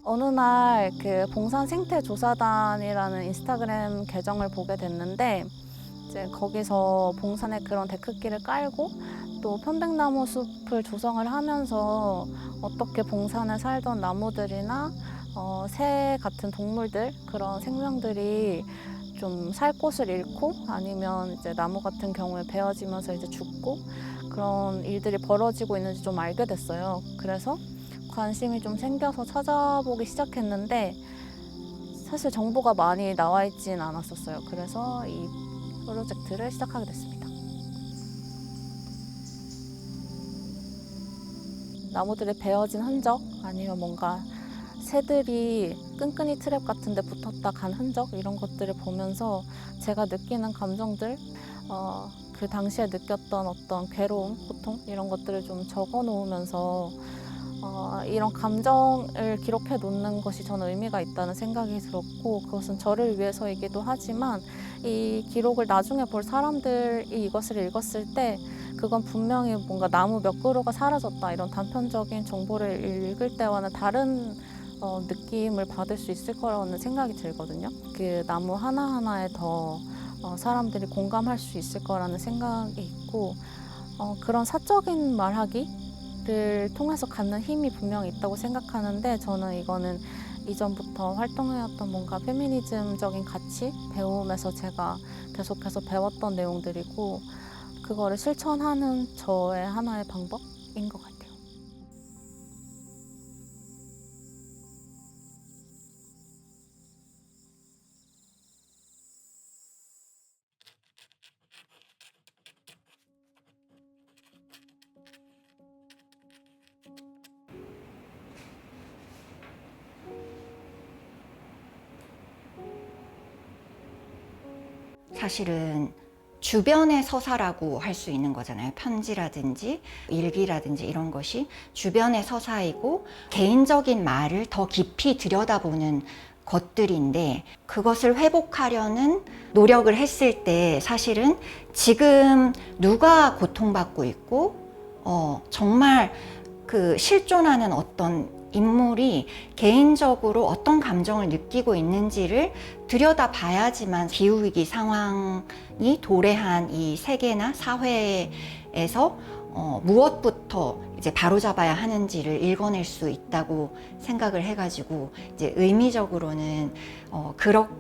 어느 날 그 봉산 생태조사단이라는 인스타그램 계정을 보게 됐는데 이제 거기서 봉산에 그런 데크길을 깔고 또 편백나무 숲을 조성을 하면서 어떻게 봉산에 살던 나무들이나 새 같은 동물들 그런 생명들이 좀 살 곳을 잃고 아니면 이제 나무 같은 경우에 베어지면서 이제 죽고 그런 일들이 벌어지고 있는지 좀 알게 됐어요. 그래서 관심이 좀 생겨서 찾아보기 시작했는데 사실 정보가 많이 나와 있진 않았었어요. 그래서 이 프로젝트를 시작하게 됐습니다. 나무들이 베어진 흔적 아니면 뭔가 새들이 끈끈이 트랩 같은 데 붙었다 간 흔적 이런 것들을 보면서 제가 느끼는 감정들 그 당시에 느꼈던 어떤 괴로움, 고통 이런 것들을 좀 적어 놓으면서 이런 감정을 기록해 놓는 것이 저는 의미가 있다는 생각이 들었고 그것은 저를 위해서이기도 하지만 이 기록을 나중에 볼 사람들이 이것을 읽었을 때 그건 분명히 뭔가 나무 몇 그루가 사라졌다 이런 단편적인 정보를 읽을 때와는 다른 느낌을 받을 수 있을 거라는 생각이 들거든요. 그 나무 하나하나에 더 사람들이 공감할 수 있을 거라는 생각이 있고 그런 사적인 말하기를 통해서 갖는 힘이 분명히 있다고 생각하는데 저는 이거는 이전부터 활동해왔던 뭔가 페미니즘적인 가치, 배움에서 제가 계속해서 배웠던 내용들이고 그거를 실천하는 저의 하나의 방법인 것 같아요. 사실은 주변의 서사라고 할 수 있는 거잖아요. 편지라든지 일기라든지 이런 것이 주변의 서사이고 개인적인 말을 더 깊이 들여다보는 것들인데 그것을 회복하려는 노력을 했을 때 사실은 지금 누가 고통받고 있고 정말 그 실존하는 어떤 인물이 개인적으로 어떤 감정을 느끼고 있는지를 들여다봐야지만 기후위기 상황이 도래한 이 세계나 사회에서 무엇부터 이제 바로잡아야 하는지를 읽어낼 수 있다고 생각을 해가지고 이제 의미적으로는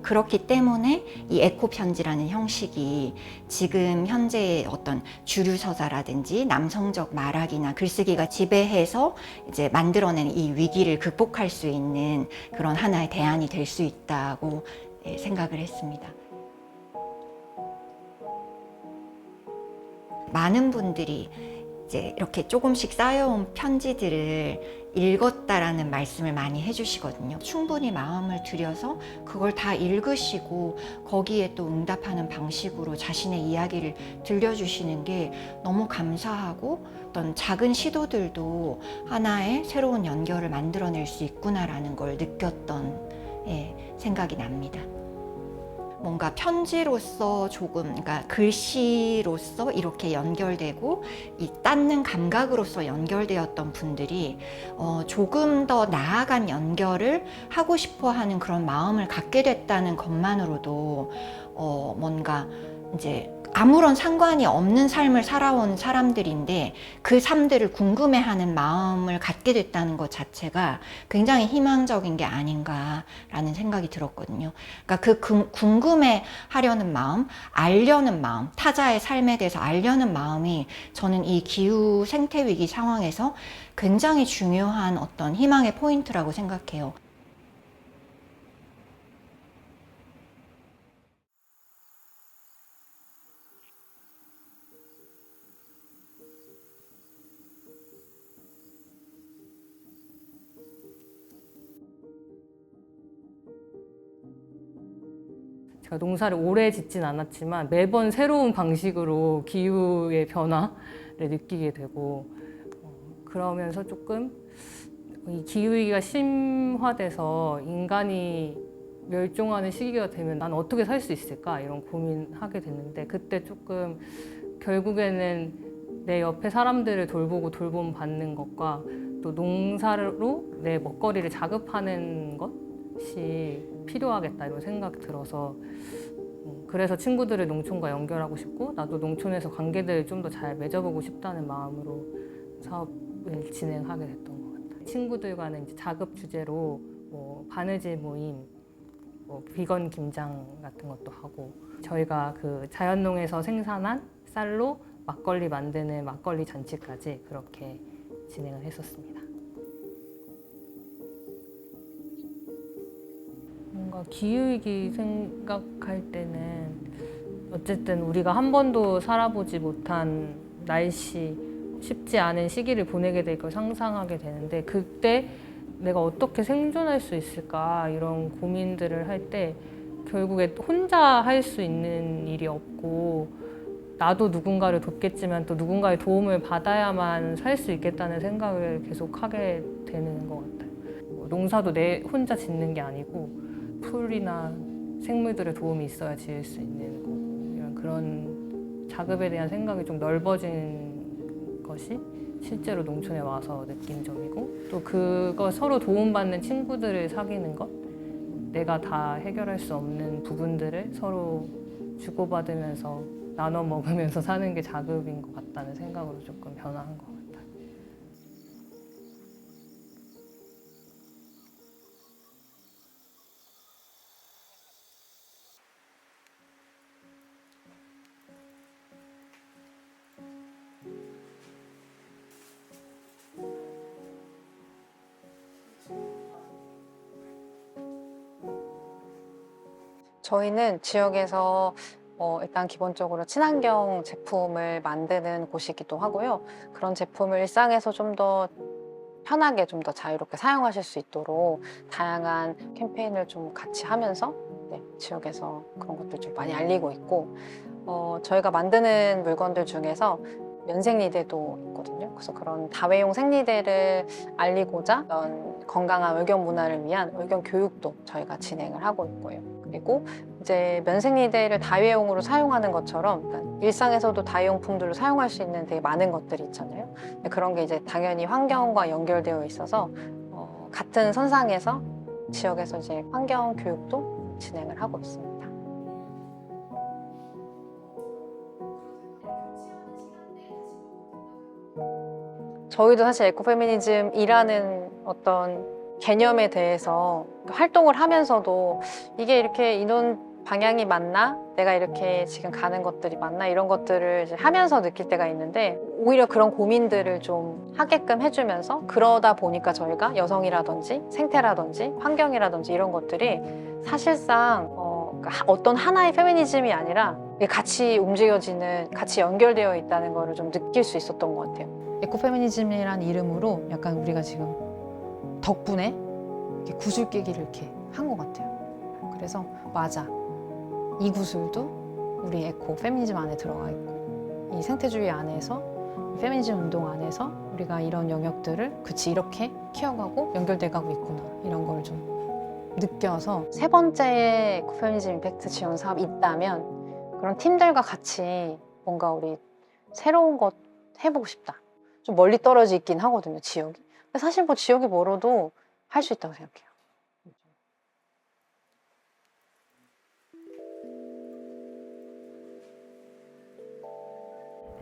그렇기 때문에 이 에코 편지라는 형식이 지금 현재의 어떤 주류 서사라든지 남성적 말하기나 글쓰기가 지배해서 이제 만들어낸 이 위기를 극복할 수 있는 그런 하나의 대안이 될 수 있다고 생각을 했습니다. 많은 분들이 이제 이렇게 조금씩 쌓여온 편지들을 읽었다라는 말씀을 많이 해주시거든요. 충분히 마음을 들여서 그걸 다 읽으시고 거기에 또 응답하는 방식으로 자신의 이야기를 들려주시는 게 너무 감사하고 어떤 작은 시도들도 하나의 새로운 연결을 만들어낼 수 있구나라는 걸 느꼈던 생각이 납니다. 뭔가 편지로서 조금, 그러니까 글씨로서 이렇게 연결되고 이 닿는 감각으로서 연결되었던 분들이 조금 더 나아간 연결을 하고 싶어 하는 그런 마음을 갖게 됐다는 것만으로도 뭔가 이제 아무런 상관이 없는 삶을 살아온 사람들인데 그 삶들을 궁금해하는 마음을 갖게 됐다는 것 자체가 굉장히 희망적인 게 아닌가라는 생각이 들었거든요. 그러니까 그 궁금해하려는 마음, 알려는 마음, 타자의 삶에 대해서 알려는 마음이 저는 이 기후 생태 위기 상황에서 굉장히 중요한 어떤 희망의 포인트라고 생각해요. 제가 농사를 오래 짓진 않았지만 매번 새로운 방식으로 기후의 변화를 느끼게 되고 그러면서 조금 이 기후위기가 심화돼서 인간이 멸종하는 시기가 되면 난 어떻게 살 수 있을까 이런 고민하게 됐는데 그때 조금 결국에는 내 옆에 사람들을 돌보고 돌봄 받는 것과 또 농사로 내 먹거리를 자급하는 것이 필요하겠다 이런 생각이 들어서 그래서 친구들을 농촌과 연결하고 싶고 나도 농촌에서 관계들을 좀 더 잘 맺어보고 싶다는 마음으로 사업을 진행하게 됐던 것 같아요. 친구들과는 이제 자급 주제로 뭐 바느질 모임, 뭐 비건 김장 같은 것도 하고 저희가 그 자연농에서 생산한 쌀로 막걸리 만드는 막걸리 잔치까지 그렇게 진행을 했었습니다. 뭔가 기후위기 생각할 때는 어쨌든 우리가 한 번도 살아보지 못한 날씨, 쉽지 않은 시기를 보내게 될 걸 상상하게 되는데 그때 내가 어떻게 생존할 수 있을까 이런 고민들을 할 때 결국에 혼자 할 수 있는 일이 없고 나도 누군가를 돕겠지만 또 누군가의 도움을 받아야만 살 수 있겠다는 생각을 계속 하게 되는 것 같아요. 농사도 내 혼자 짓는 게 아니고 풀이나 생물들의 도움이 있어야 지을 수 있는 거고 이런 그런 자급에 대한 생각이 좀 넓어진 것이 실제로 농촌에 와서 느낀 점이고 또 그거 서로 도움받는 친구들을 사귀는 것 내가 다 해결할 수 없는 부분들을 서로 주고받으면서 나눠 먹으면서 사는 게 자급인 것 같다는 생각으로 조금 변화한 것 같아요. 저희는 지역에서 일단 기본적으로 친환경 제품을 만드는 곳이기도 하고요. 그런 제품을 일상에서 좀 더 편하게 좀 더 자유롭게 사용하실 수 있도록 다양한 캠페인을 좀 같이 하면서 지역에서 그런 것들 좀 많이 알리고 있고 저희가 만드는 물건들 중에서 면생리대도 있거든요. 그래서 그런 다회용 생리대를 알리고자 건강한 의견 문화를 위한 의견 교육도 저희가 진행을 하고 있고요. 그리고 이제 면생리대를 다회용으로 사용하는 것처럼 그러니까 일상에서도 다회용품들로 사용할 수 있는 되게 많은 것들이 있잖아요. 그런 게 이제 당연히 환경과 연결되어 있어서 같은 선상에서 지역에서 이제 환경 교육도 진행을 하고 있습니다. 저희도 사실 에코페미니즘이라는 어떤 개념에 대해서 활동을 하면서도 이게 이렇게 인원 방향이 맞나? 내가 이렇게 지금 가는 것들이 맞나? 이런 것들을 이제 하면서 느낄 때가 있는데 오히려 그런 고민들을 좀 하게끔 해주면서 그러다 보니까 저희가 여성이라든지 생태라든지 환경이라든지 이런 것들이 사실상 어떤 하나의 페미니즘이 아니라 같이 움직여지는, 같이 연결되어 있다는 거를 좀 느낄 수 있었던 것 같아요. 에코페미니즘이라는 이름으로 약간 우리가 지금 덕분에 이렇게 구슬 깨기를 이렇게 한 것 같아요. 그래서 맞아, 이 구슬도 우리 에코 페미니즘 안에 들어가 있고 이 생태주의 안에서 이 페미니즘 운동 안에서 우리가 이런 영역들을 그치 이렇게 키워가고 연결돼가고 있구나 이런 걸 좀 느껴서 세 번째의 에코 페미니즘 임팩트 지원 사업이 있다면 그런 팀들과 같이 뭔가 우리 새로운 것 해보고 싶다. 좀 멀리 떨어져 있긴 하거든요, 지역이. 근데 사실 뭐 지역이 멀어도 할 수 있다고 생각해요.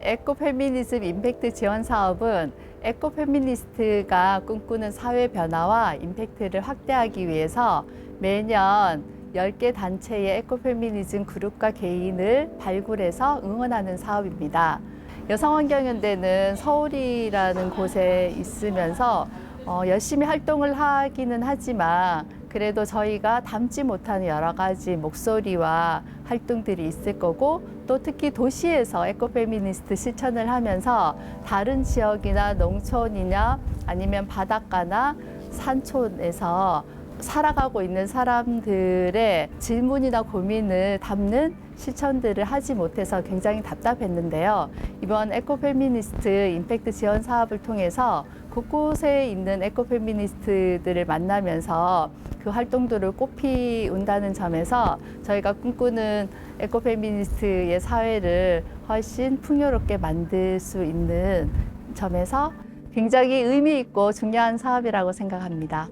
에코페미니즘 임팩트 지원 사업은 에코페미니스트가 꿈꾸는 사회 변화와 임팩트를 확대하기 위해서 매년 10개 단체의 에코페미니즘 그룹과 개인을 발굴해서 응원하는 사업입니다. 여성환경연대는 서울이라는 곳에 있으면서 열심히 활동을 하기는 하지만 그래도 저희가 담지 못하는 여러 가지 목소리와 활동들이 있을 거고 또 특히 도시에서 에코페미니스트 실천을 하면서 다른 지역이나 농촌이나 아니면 바닷가나 산촌에서 살아가고 있는 사람들의 질문이나 고민을 담는 실천들을 하지 못해서 굉장히 답답했는데요. 이번 에코페미니스트 임팩트 지원 사업을 통해서 곳곳에 있는 에코페미니스트들을 만나면서 그 활동들을 꽃피운다는 점에서 저희가 꿈꾸는 에코페미니스트의 사회를 훨씬 풍요롭게 만들 수 있는 점에서 굉장히 의미 있고 중요한 사업이라고 생각합니다.